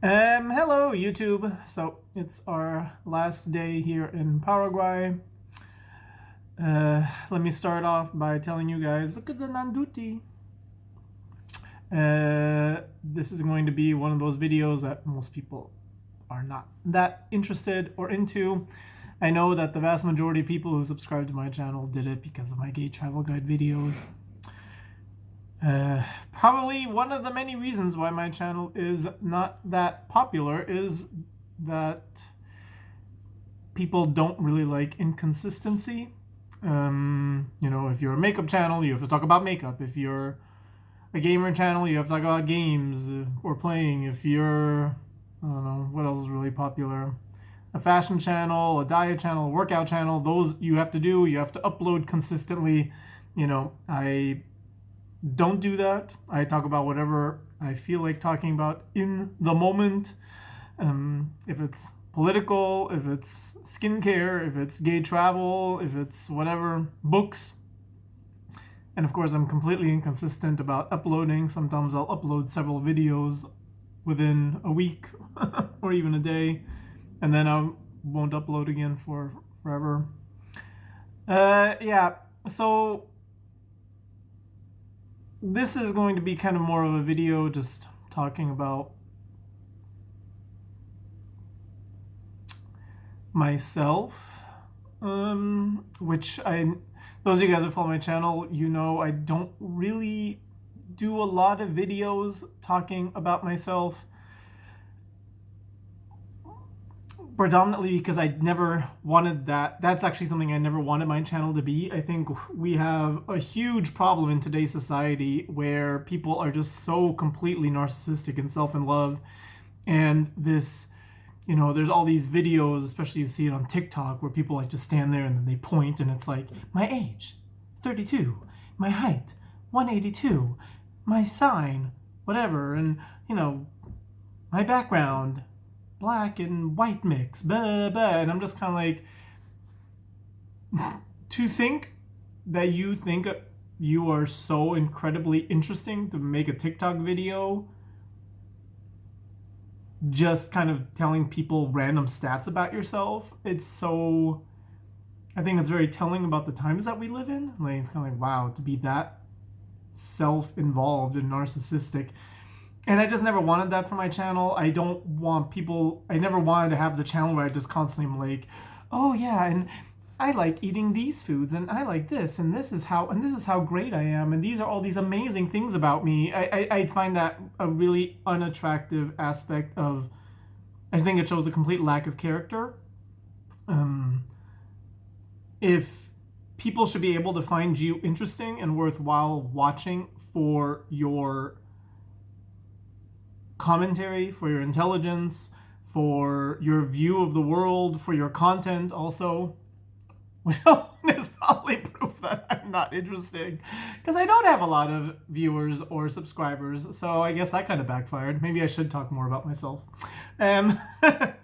Hello YouTube. So it's our last day here in Paraguay. Let me start off by telling you guys, look at the Nanduti. This is going to be one of those videos that most people are not that interested or into. I know that the vast majority of people who subscribe to my channel did it because of my gay travel guide videos. Probably one of the many reasons why my channel is not that popular is that people don't really like inconsistency. If you're a makeup channel, you have to talk about makeup. If you're a gamer channel, you have to talk about games or playing. If you're, I don't know, what else is really popular? A fashion channel, a diet channel, a workout channel, those you have to do. You have to upload consistently. I don't do that. I talk about whatever I feel like talking about in the moment. If it's political, if it's skincare, if it's gay travel, if it's whatever, books. And of course, I'm completely inconsistent about uploading. Sometimes I'll upload several videos within a week or even a day, and then I won't upload again for forever. So this is going to be kind of more of a video just talking about myself, which those of you guys who follow my channel, I don't really do a lot of videos talking about myself, predominantly because I never wanted that. That's actually something I never wanted my channel to be. I think we have a huge problem in today's society where people are just so completely narcissistic and self-in-love, and this, there's all these videos, especially you see it on TikTok, where people like just stand there and then they point and it's like, my age, 32, my height, 182, my sign, whatever, and, my background, black and white mix, blah, blah. And I'm just kind of like, to think that you think you are so incredibly interesting to make a TikTok video just kind of telling people random stats about yourself. I think it's very telling about the times that we live in. Like, it's kind of like, wow, to be that self-involved and narcissistic. And I just never wanted that for my channel. I never wanted to have the channel where I just constantly am like, oh yeah, and I like eating these foods, and I like this, and this is how great I am, and these are all these amazing things about me. I find that a really unattractive aspect of, I think it shows a complete lack of character. If people should be able to find you interesting and worthwhile watching for your commentary, for your intelligence, for your view of the world, for your content also, which is probably proof that I'm not interesting, because I don't have a lot of viewers or subscribers, so I guess that kind of backfired. Maybe I should talk more about myself. But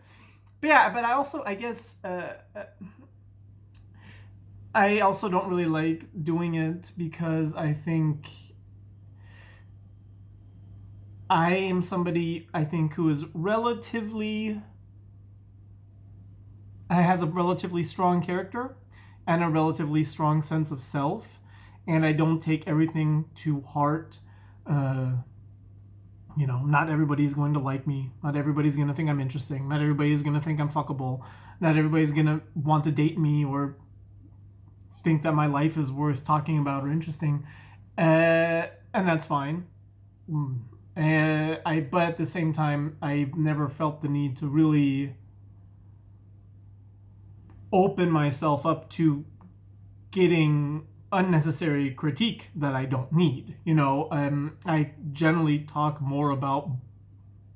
I guess I also don't really like doing it because I think I am somebody, I think, who is has a relatively strong character and a relatively strong sense of self, and I don't take everything to heart. Not everybody's going to like me. Not everybody's going to think I'm interesting. Not everybody's going to think I'm fuckable. Not everybody's going to want to date me or think that my life is worth talking about or interesting. And that's fine. But at the same time, I've never felt the need to really open myself up to getting unnecessary critique that I don't need. I generally talk more about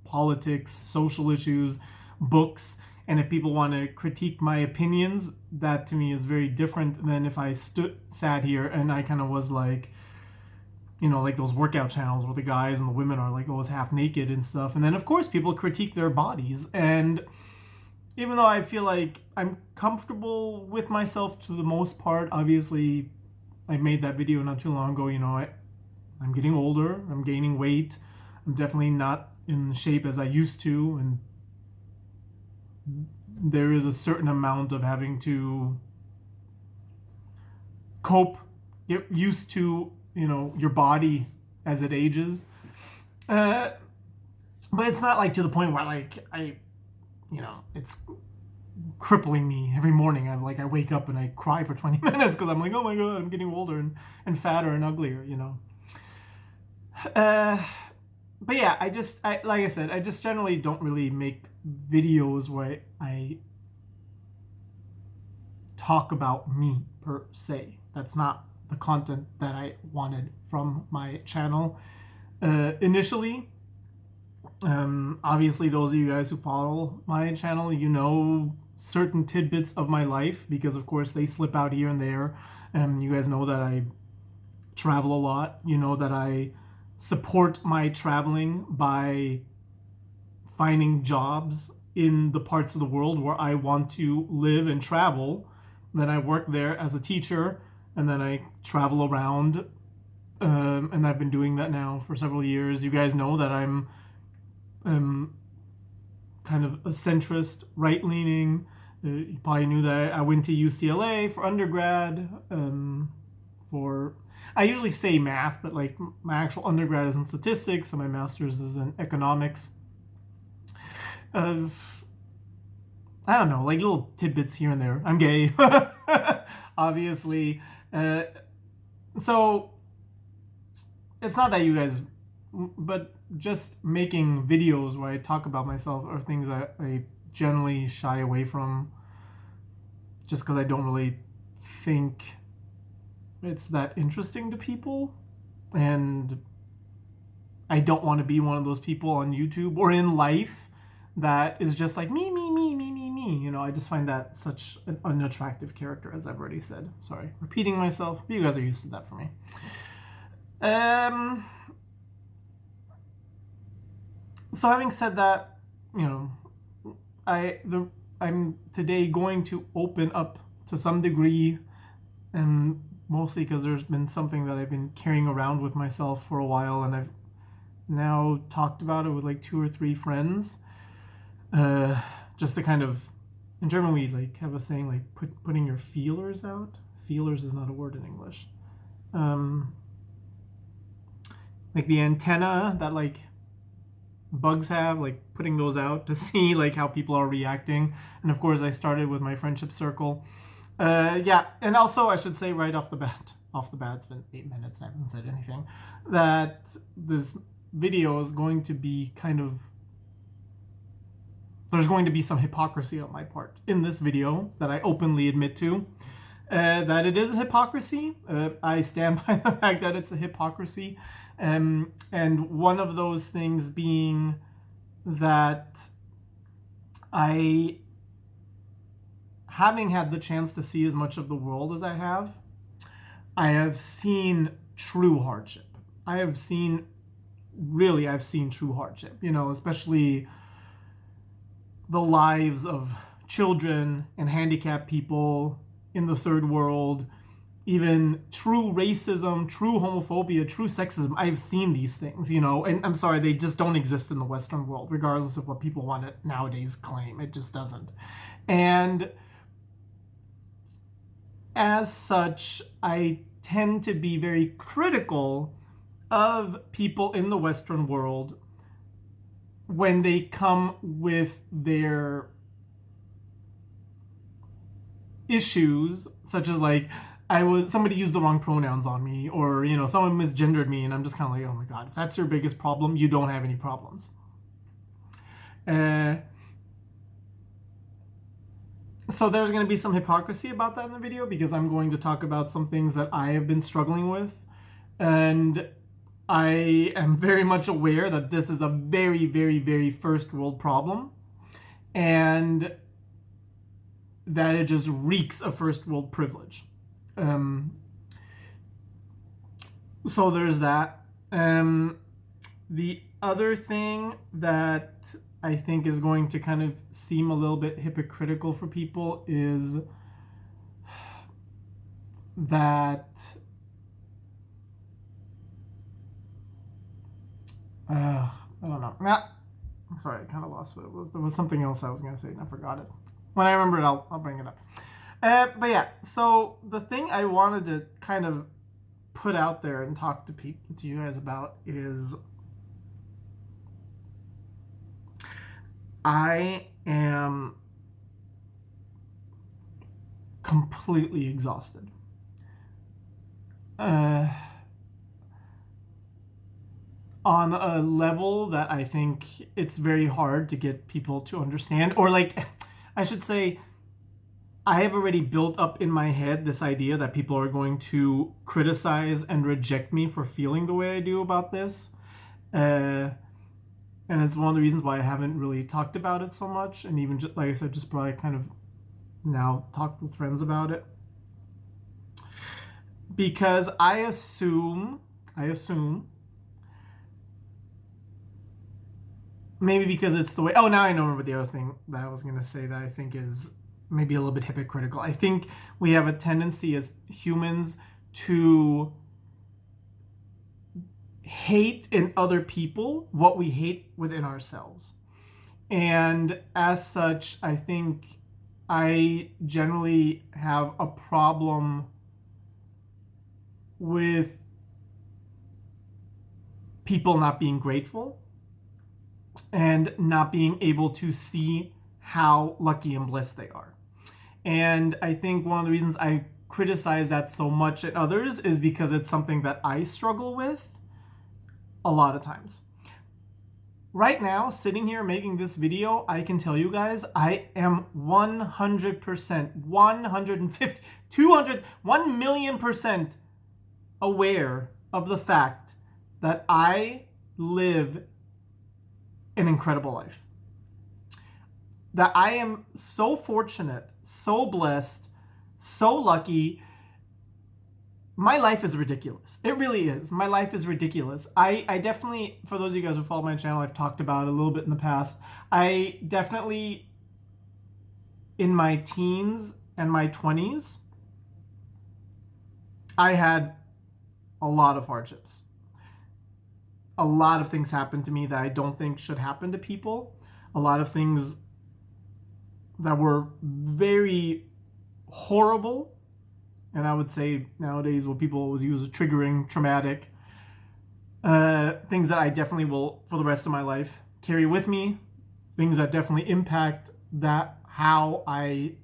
politics, social issues, books, and if people want to critique my opinions, that to me is very different than if I sat here and I kind of was like, like those workout channels where the guys and the women are like always half naked and stuff. And then of course people critique their bodies, and even though I feel like I'm comfortable with myself to the most part, obviously I made that video not too long ago, I'm getting older, I'm gaining weight, I'm definitely not in shape as I used to, and there is a certain amount of having to cope, get used to, your body as it ages. But it's not like to the point where it's crippling me every morning. I wake up and I cry for 20 minutes because I'm like, oh my god, I'm getting older and fatter and uglier. But yeah, like I said, I just generally don't really make videos where I talk about me per se. That's not the content that I wanted from my channel initially. Obviously, those of you guys who follow my channel, certain tidbits of my life, because of course they slip out here and there. You guys know that I travel a lot. You know that I support my traveling by finding jobs in the parts of the world where I want to live and travel. Then I work there as a teacher, and then I travel around, and I've been doing that now for several years. You guys know that I'm kind of a centrist, right-leaning. You probably knew that I went to UCLA for undergrad. I usually say math, but like my actual undergrad is in statistics and my master's is in economics. I don't know, like little tidbits here and there. I'm gay, obviously. So it's not that you guys, but just making videos where I talk about myself are things I generally shy away from, just because I don't really think it's that interesting to people, and I don't want to be one of those people on YouTube or in life that is just like me. I just find that such an unattractive character, as I've already said. Sorry, repeating myself, but you guys are used to that for me. So having said that, I'm today going to open up to some degree, and mostly because there's been something that I've been carrying around with myself for a while, and I've now talked about it with like 2 or 3 friends. Just to kind of, in German we like have a saying like putting your feelers out. Feelers is not a word in English. Like the antenna that like bugs have, like putting those out to see like how people are reacting. And of course I started with my friendship circle. Yeah, and also I should say right off the bat, it's been 8 minutes and I haven't said anything, that this video is going to be there's going to be some hypocrisy on my part in this video that I openly admit to. That it is a hypocrisy. I stand by the fact that it's a hypocrisy. And one of those things being that having had the chance to see as much of the world as I have seen true hardship. I've seen true hardship, especially the lives of children and handicapped people in the third world, even true racism, true homophobia, true sexism. I've seen these things, and I'm sorry, they just don't exist in the Western world, regardless of what people want to nowadays claim. It just doesn't. And as such, I tend to be very critical of people in the Western world when they come with their issues, such as like somebody used the wrong pronouns on me, or someone misgendered me, and I'm just kind of like, oh my god, if that's your biggest problem, you don't have any problems. So there's going to be some hypocrisy about that in the video, because I'm going to talk about some things that I have been struggling with, and I am very much aware that this is a very, very, very first world problem, and that it just reeks of first world privilege. So there's that. The other thing that I think is going to kind of seem a little bit hypocritical for people is that I don't know. I'm sorry, I kind of lost what it was. There was something else I was going to say and I forgot it. When I remember it, I'll bring it up. But yeah, so the thing I wanted to kind of put out there and talk to you guys about is I am completely exhausted. On a level that I think it's very hard to get people to understand, or like, I should say, I have already built up in my head this idea that people are going to criticize and reject me for feeling the way I do about this. And it's one of the reasons why I haven't really talked about it so much. And even just, like I said, just probably kind of now talked with friends about it. Because I assume, maybe because it's the way, oh, now I know what the other thing that I was going to say that I think is maybe a little bit hypocritical. I think we have a tendency as humans to hate in other people what we hate within ourselves. And as such, I think I generally have a problem with people not being grateful and not being able to see how lucky and blessed they are. And I think one of the reasons I criticize that so much at others is because it's something that I struggle with a lot of times. Right now, sitting here making this video, I can tell you guys, I am 100%, 150, 200, 1,000,000% aware of the fact that I live an incredible life. That I am so fortunate, so blessed, so lucky. My life is ridiculous. It really is. My life is ridiculous. I definitely, for those of you guys who follow my channel, I've talked about it a little bit in the past. I definitely, in my teens and my 20s, I had a lot of hardships. A lot of things happened to me that I don't think should happen to people. A lot of things that were very horrible. And I would say nowadays what people always use is triggering, traumatic. Things that I definitely will, for the rest of my life, carry with me. Things that definitely impact how I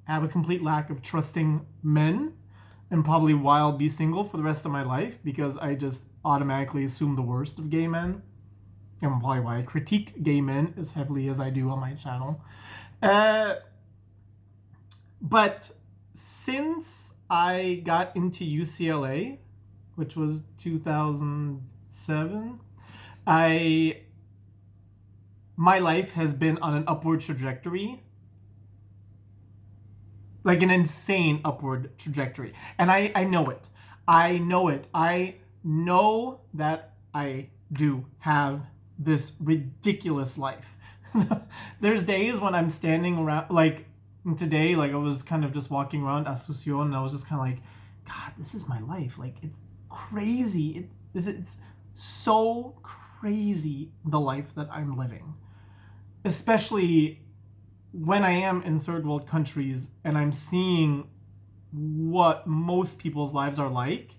have a complete lack of trusting men. And probably why I'll be single for the rest of my life, because I just automatically assume the worst of gay men. And probably why I critique gay men as heavily as I do on my channel. But since I got into UCLA, which was 2007, my life has been on an upward trajectory. Like an insane upward trajectory. And I know it. I know it. I know that I do have this ridiculous life. There's days when I'm standing around, like today, like I was kind of just walking around Asunción and I was just kind of like, God, this is my life. Like, it's crazy. It's so crazy, the life that I'm living. Especially when I am in third world countries and I'm seeing what most people's lives are like,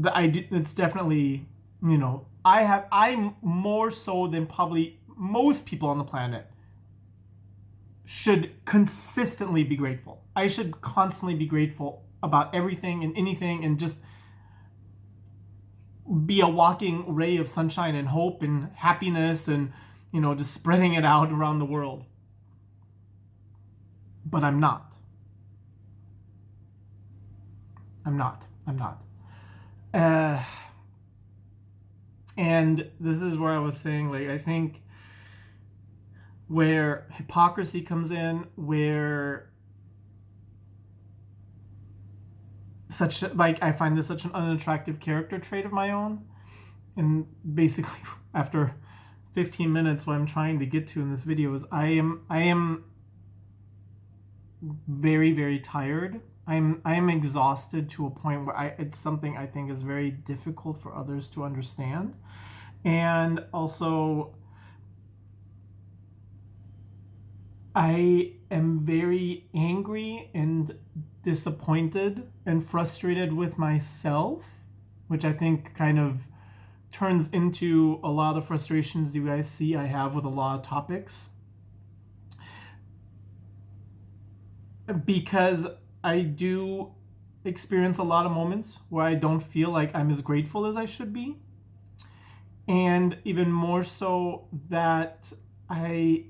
it's definitely, I more so than probably most people on the planet should consistently be grateful. I should constantly be grateful about everything and anything and just be a walking ray of sunshine and hope and happiness and just spreading it out around the world. But I'm not. And this is where I was saying, like, I think where hypocrisy comes in, where I find this such an unattractive character trait of my own. And basically, after 15 minutes, what I'm trying to get to in this video is I am very, very tired. I'm exhausted to a point where it's something I think is very difficult for others to understand. And also, I am very angry and disappointed and frustrated with myself, which I think kind of turns into a lot of the frustrations you guys see I have with a lot of topics. Because I do experience a lot of moments where I don't feel like I'm as grateful as I should be. And even more so that I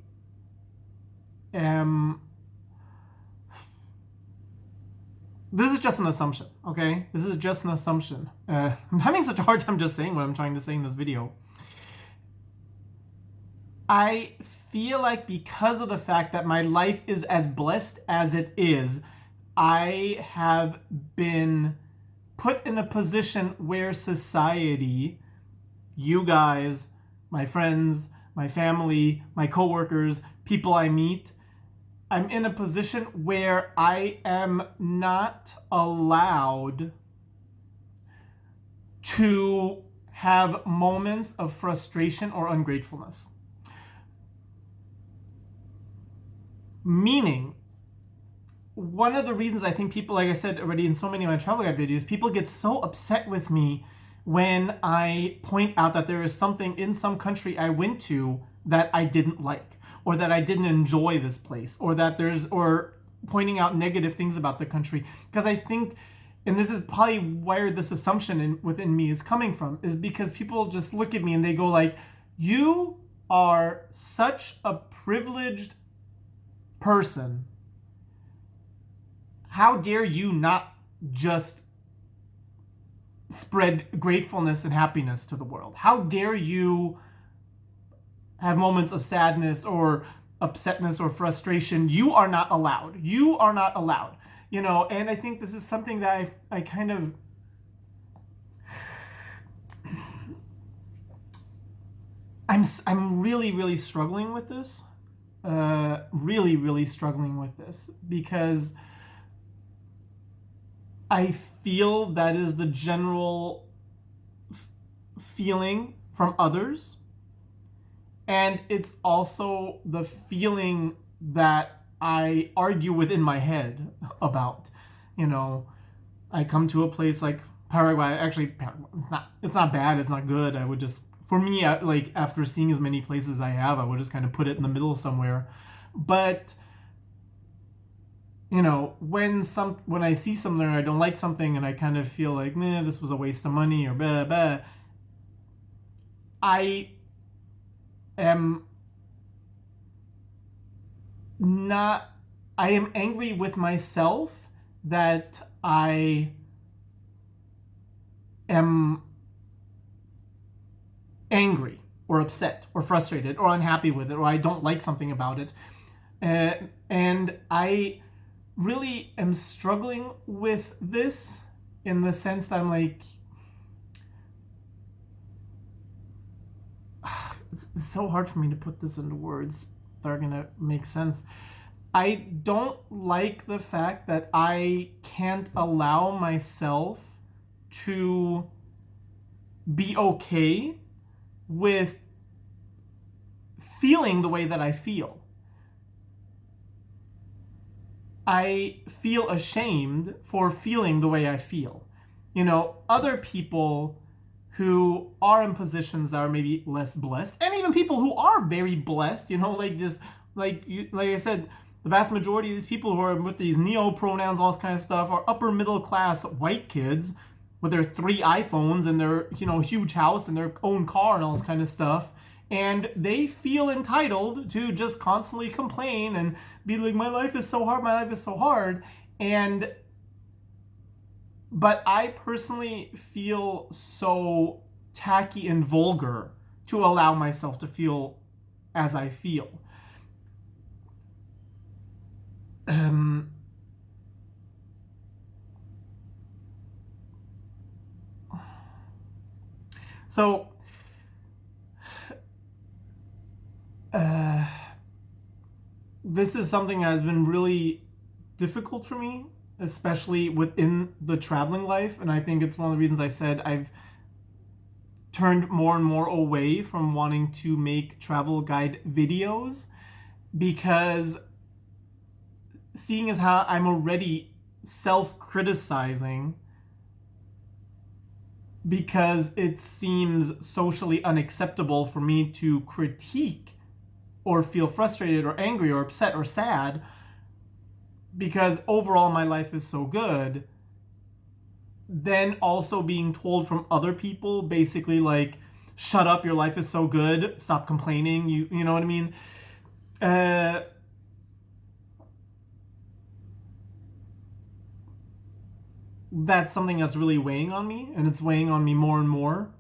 am... This is just an assumption, okay? This is just an assumption. I'm having such a hard time just saying what I'm trying to say in this video. I feel like because of the fact that my life is as blessed as it is, I have been put in a position where society, you guys, my friends, my family, my coworkers, people I meet, I'm in a position where I am not allowed to have moments of frustration or ungratefulness. Meaning, one of the reasons I think people, like I said already in so many of my travel guide videos, people get so upset with me when I point out that there is something in some country I went to that I didn't like, or that I didn't enjoy this place, or or pointing out negative things about the country. Because I think, and this is probably where this assumption within me is coming from, is because people just look at me and they go like, you are such a privileged person. How dare you not just spread gratefulness and happiness to the world? How dare you have moments of sadness or upsetness or frustration? You are not allowed. You are not allowed. You know, and I think this is something that I kind of... I'm really, really struggling with this. Really, really struggling with this because I feel that is the general feeling from others. And it's also the feeling that I argue within my head about. You know, I come to a place like Paraguay. Actually, it's not bad. It's not good. I would just, for me, like after seeing as many places I have, I would just kind of put it in the middle somewhere. But you know, when I see something or I don't like something and I kind of feel like, man, this was a waste of money or blah blah, I am angry with myself that I am angry or upset or frustrated or unhappy with it, or I don't like something about it. And I really am struggling with this in the sense that I'm like, it's so hard for me to put this into words that are gonna make sense. I don't like the fact that I can't allow myself to be okay with feeling the way that I feel. I feel ashamed for feeling the way I feel. You know, other people who are in positions that are maybe less blessed, and even people who are very blessed, you know, like this, like I said, the vast majority of these people who are with these neo pronouns, all this kind of stuff, are upper middle class white kids with their 3 iPhones and their, you know, huge house and their own car and all this kind of stuff. And they feel entitled to just constantly complain and be like, my life is so hard, my life is so hard. But I personally feel so tacky and vulgar to allow myself to feel as I feel. So this is something that has been really difficult for me especially within the traveling life. And I think it's one of the reasons I said I've turned more and more away from wanting to make travel guide videos, because seeing as how I'm already self-criticizing because it seems socially unacceptable for me to critique or feel frustrated or angry or upset or sad because overall my life is so good, then also being told from other people basically like, shut up, your life is so good, stop complaining, you know what I mean? That's something that's really weighing on me, and it's weighing on me more and more.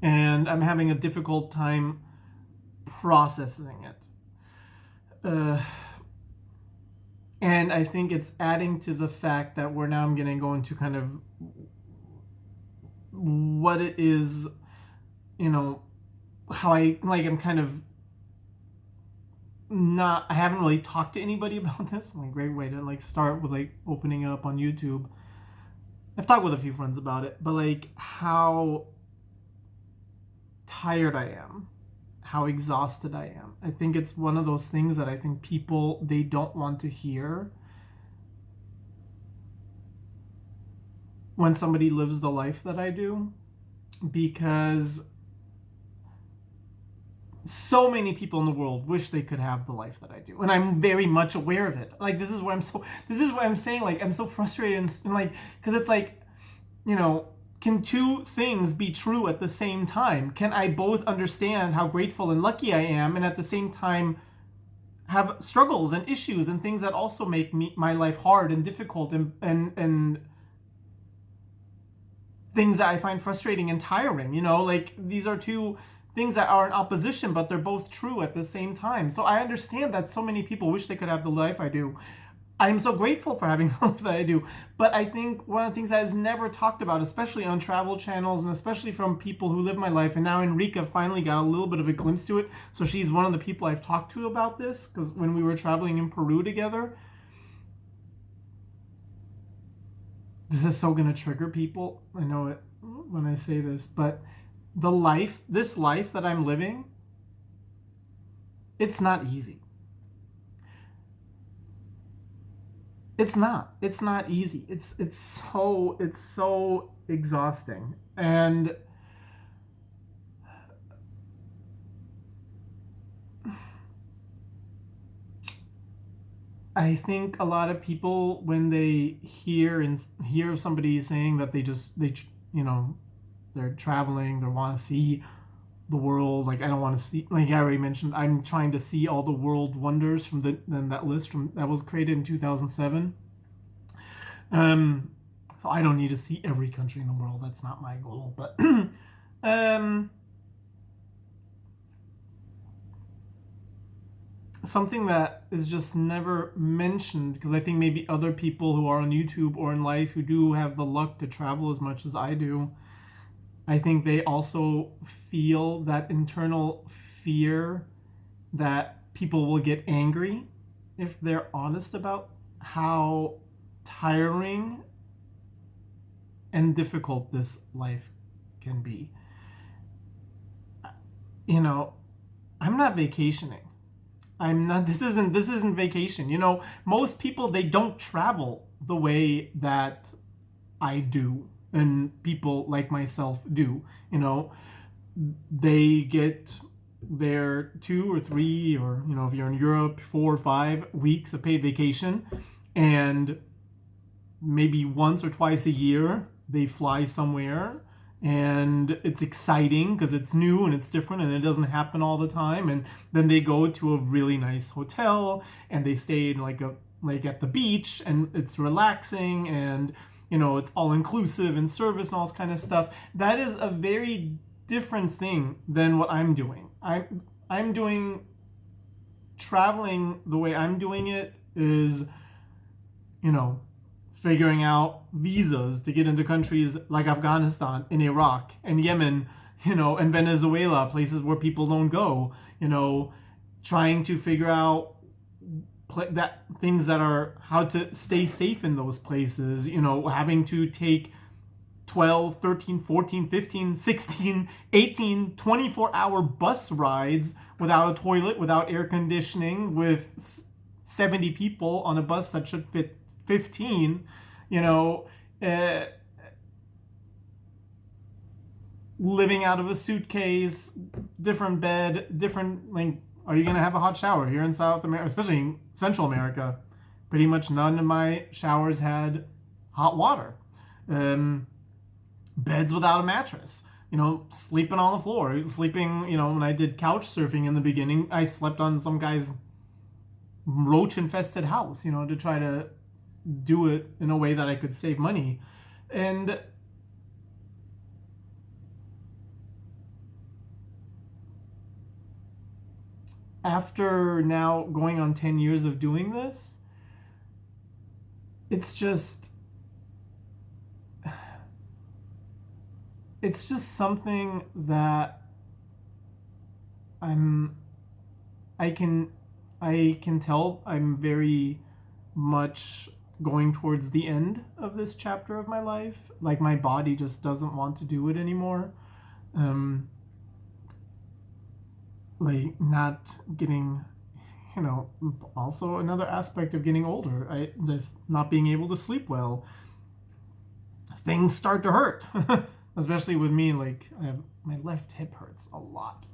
And I'm having a difficult time processing it. And I think it's adding to the fact that I'm going to go into kind of what it is, how I'm kind of I haven't really talked to anybody about this. Like, great way to start with opening it up on YouTube. I've talked with a few friends about it, but how tired I am, how exhausted I am. I think it's one of those things that I think people, they don't want to hear when somebody lives the life that I do, because so many people in the world wish they could have the life that I do, and I'm very much aware of it. This is what I'm saying, I'm so frustrated and because it's can two things be true at the same time? Can I both understand how grateful and lucky I am, and at the same time have struggles and issues and things that also make my life hard and difficult and things that I find frustrating and tiring? These are two things that are in opposition, but they're both true at the same time. So I understand that so many people wish they could have the life I do. I'm so grateful for having the life that I do. But I think one of the things that is never talked about, especially on travel channels and especially from people who live my life, and now Enrica finally got a little bit of a glimpse to it. So she's one of the people I've talked to about this, because when we were traveling in Peru together, this is so going to trigger people. I know it when I say this, but this life that I'm living, it's not easy. It's not easy. It's so exhausting. And I think a lot of people, when they hear of somebody saying that they're traveling, they want to see the world, I don't want to see, I already mentioned, I'm trying to see all the world wonders from that list that was created in 2007. So I don't need to see every country in the world. That's not my goal. But something that is just never mentioned, because I think maybe other people who are on YouTube or in life who do have the luck to travel as much as I do, I think they also feel that internal fear that people will get angry if they're honest about how tiring and difficult this life can be. I'm not vacationing. This isn't vacation. Most people, they don't travel the way that I do and people like myself do. They get their 2 or 3, or if you're in Europe, 4 or 5 weeks of paid vacation, and maybe once or twice a year they fly somewhere, and it's exciting because it's new and it's different and it doesn't happen all the time, and then they go to a really nice hotel and they stay in at the beach, and it's relaxing, and it's all inclusive and service and all this kind of stuff. That is a very different thing than what I'm doing. I'm doing traveling. The way I'm doing it is, figuring out visas to get into countries like Afghanistan and Iraq and Yemen, and Venezuela, places where people don't go, trying to figure out that things that are how to stay safe in those places, having to take 12, 13, 14, 15, 16, 18, 24-hour bus rides without a toilet, without air conditioning, with 70 people on a bus that should fit 15, living out of a suitcase, different bed, different, like, are you going to have a hot shower here in South America, especially in Central America? Pretty much none of my showers had hot water. Beds without a mattress, sleeping on the floor, sleeping, when I did couch surfing in the beginning, I slept on some guy's roach infested house, to try to do it in a way that I could save money. And after now going on 10 years of doing this, it's just something that I can tell I'm very much going towards the end of this chapter of my life. Like, my body just doesn't want to do it anymore. Like, not getting, also another aspect of getting older. I just not being able to sleep well. Things start to hurt. Especially with me, like, my left hip hurts a lot.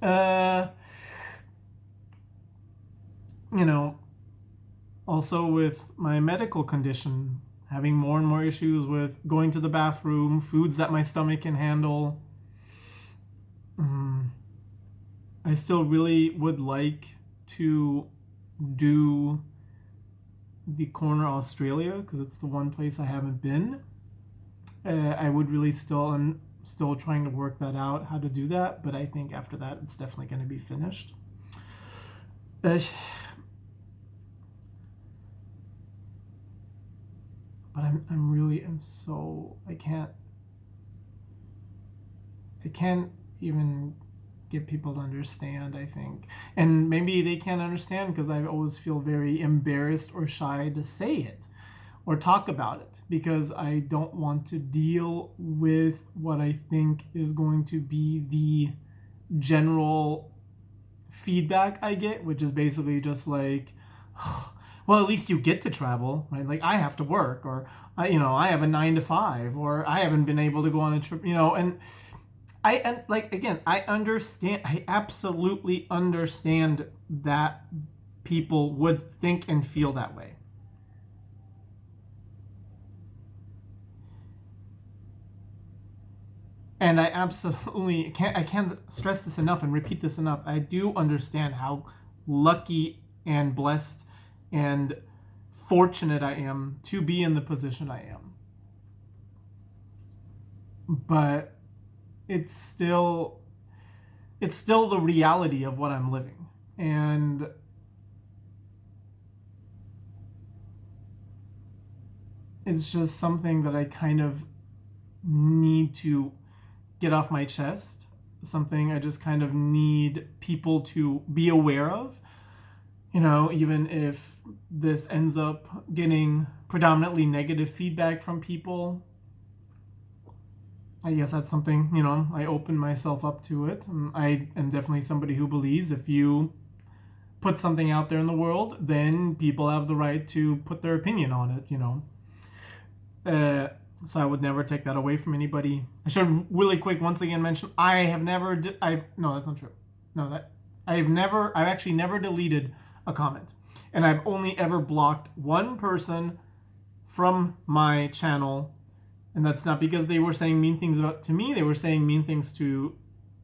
Also with my medical condition, having more and more issues with going to the bathroom, foods that my stomach can handle. I still really would like to do the Corner Australia, because it's the one place I haven't been. I would really I'm still trying to work that out, how to do that, but I think after that it's definitely going to be finished. But I can't even get people to understand, I think. And maybe they can't understand because I always feel very embarrassed or shy to say it or talk about it, because I don't want to deal with what I think is going to be the general feedback I get, which is basically just like, well, at least you get to travel, right? Like, I have to work, or I have a 9 to 5, or I haven't been able to go on a trip, and I understand. I absolutely understand that people would think and feel that way. And I absolutely can't stress this enough and repeat this enough. I do understand how lucky and blessed and fortunate I am to be in the position I am. But it's still the reality of what I'm living. And it's just something that I kind of need to get off my chest, something I just kind of need people to be aware of, even if this ends up getting predominantly negative feedback from people. I guess that's something, I open myself up to it. I am definitely somebody who believes if you put something out there in the world, then people have the right to put their opinion on it, So I would never take that away from anybody. I should really quick once again mention no, that's not true. I've actually never deleted a comment. And I've only ever blocked one person from my channel. And that's not because they were saying mean things to me. They were saying mean things to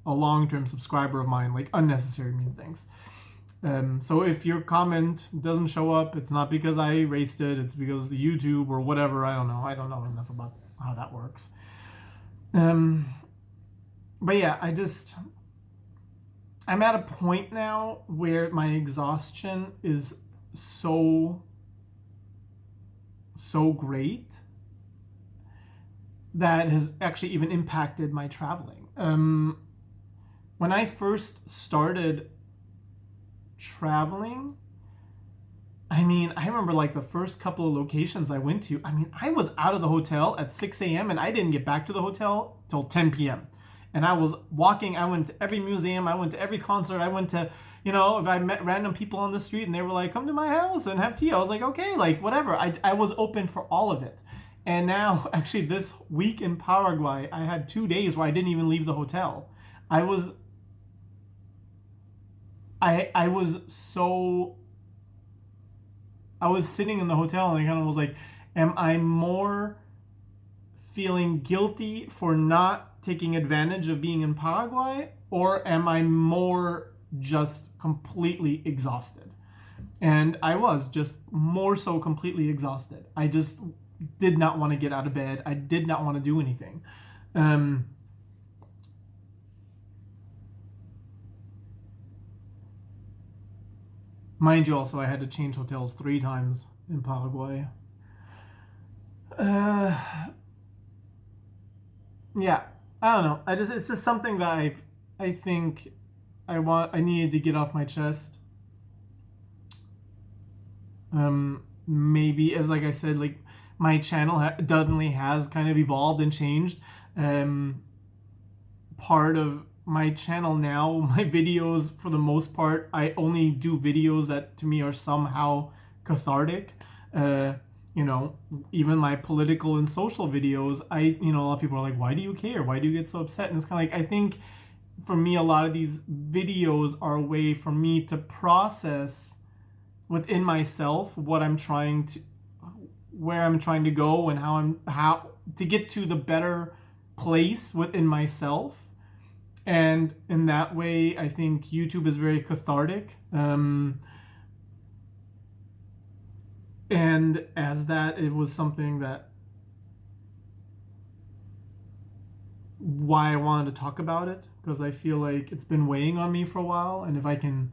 a long-term subscriber of mine, like unnecessary mean things. So if your comment doesn't show up, it's not because I erased it. It's because the YouTube or whatever. I don't know enough about how that works. But yeah, I'm at a point now where my exhaustion is so great that has actually even impacted my traveling. When I first started traveling, I mean, I remember like the first couple of locations I went to. I mean, I was out of the hotel at 6 a.m. and I didn't get back to the hotel till 10 p.m. And I was walking. I went to every museum. I went to every concert. I went to, if I met random people on the street and they were like, come to my house and have tea. I was like, okay, like whatever. I was open for all of it. And now, actually, this week in Paraguay, I had 2 days where I didn't even leave the hotel. I was, I was so I was sitting in the hotel and I kind of was like, am I more feeling guilty for not taking advantage of being in Paraguay, or am I more just completely exhausted? And I was just more so completely exhausted. I just did not want to get out of bed. I did not want to do anything. Mind you, also, I had to change hotels 3 times in Paraguay. Yeah, I don't know. It's just something that I think I needed to get off my chest. Maybe, as like I said, like my channel definitely has kind of evolved and changed. Part of my channel now, my videos, for the most part, I only do videos that to me are somehow cathartic. Even my political and social videos, a lot of people are like, why do you care? Why do you get so upset? And it's kind of like, I think for me, a lot of these videos are a way for me to process within myself what I'm trying to, where I'm trying to go, and how to get to the better place within myself. And in that way, I think YouTube is very cathartic. And as that, it was something that why I wanted to talk about it, because I feel like it's been weighing on me for a while. And if I can,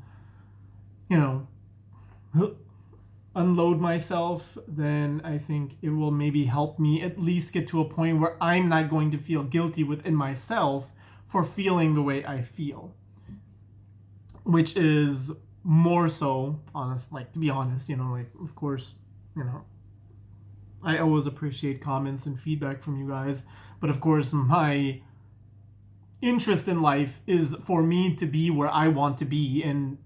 unload myself, then I think it will maybe help me at least get to a point where I'm not going to feel guilty within myself for feeling the way I feel, which is more so honest, like, to be honest, like, of course, I always appreciate comments and feedback from you guys, but of course my interest in life is for me to be where I want to be, and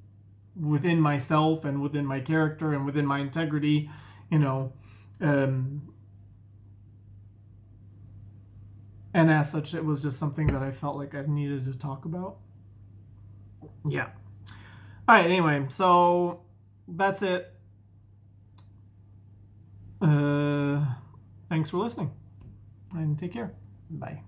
within myself and within my character and within my integrity, and as such, it was just something that I felt like I needed to talk about. Yeah. All right, anyway, so that's it. Thanks for listening, and take care. Bye.